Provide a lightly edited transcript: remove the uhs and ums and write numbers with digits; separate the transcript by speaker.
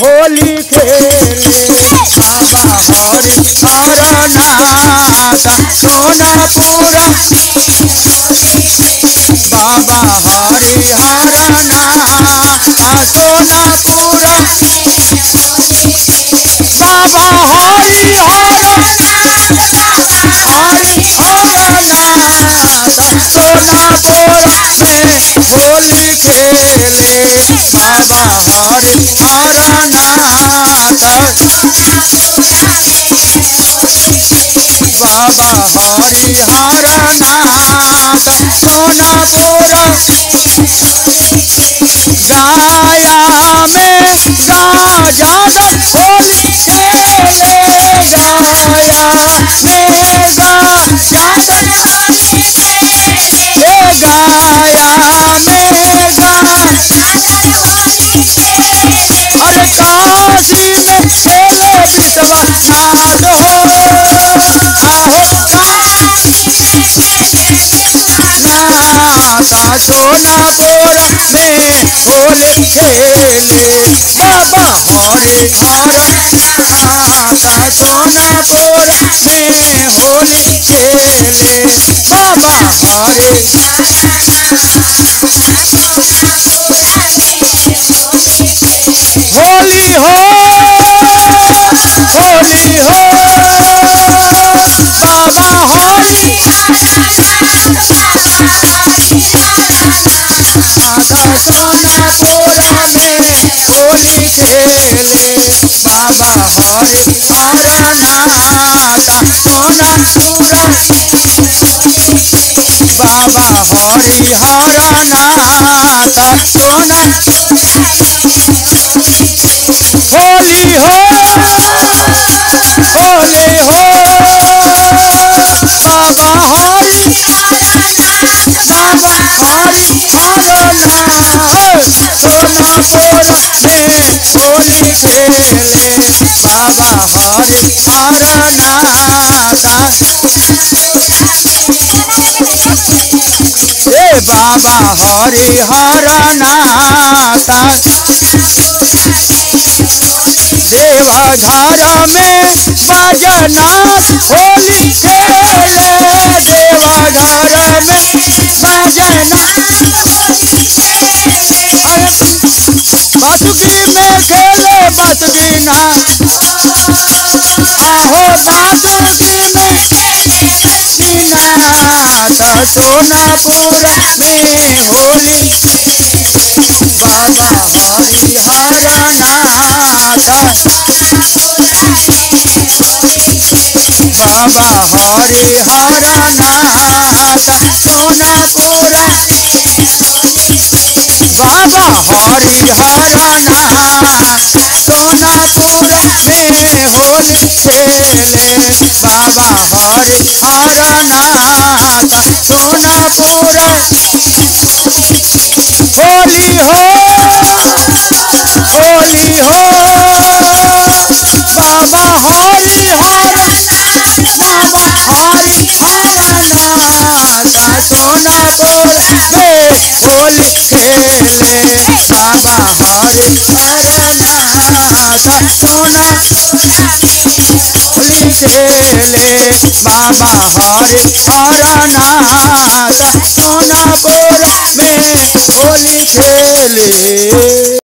Speaker 1: होली खेले बाबा हरि हरनाथ सोनापुरा बाबा हरि हरनाथ सोनापुरा बाबा हरि हरनाथ सोनापुरा में होली खेले बाबा हरि हरनाथ बाबा हरि हरनाथ सोनापुरा गाया में गाजर होली खेले गाया में गाजर ये गाया में अरे काशी में खेले विश्वनाथ हो नाथा सोनापुरा में होली खेले बाबा हरि हरनाथ सोनापुरा में होली खेले बाबा हरि होली हो होली हो बाबा हरि सोनापुरा में होली खेले बाबा हरि हरनाथ सोनापुरा बाबा हरि हरनाथ सोना होली हो होली हो बाबा हरि बाबा हरि हरनाथ सोनापुरा में होली खेले बाबा हरि हरनाथ हे बाबा हरि हरनाथ देवघर में बजनाथ होली खेले देवघर में बजनाथ बासुकी में खेले बासुकीना आहो बासुकी में नाथ सोनापुरा में होली बाबा हरि हरनाथ बाबा हरि हरनाथ सोनापुरा बाबा हरि हरनाथ सोनापुरा में होली खेले बाबा हरि हरनाथ सोनापुरा होली हो होली हो बाबा हरि बाबा हरि हरनाथ सोनापुरा में होली खेले बाबा हरि हरनाथ सोना होली खेले बाबा हरि हरनाथ सोनापुरा में होली खेले।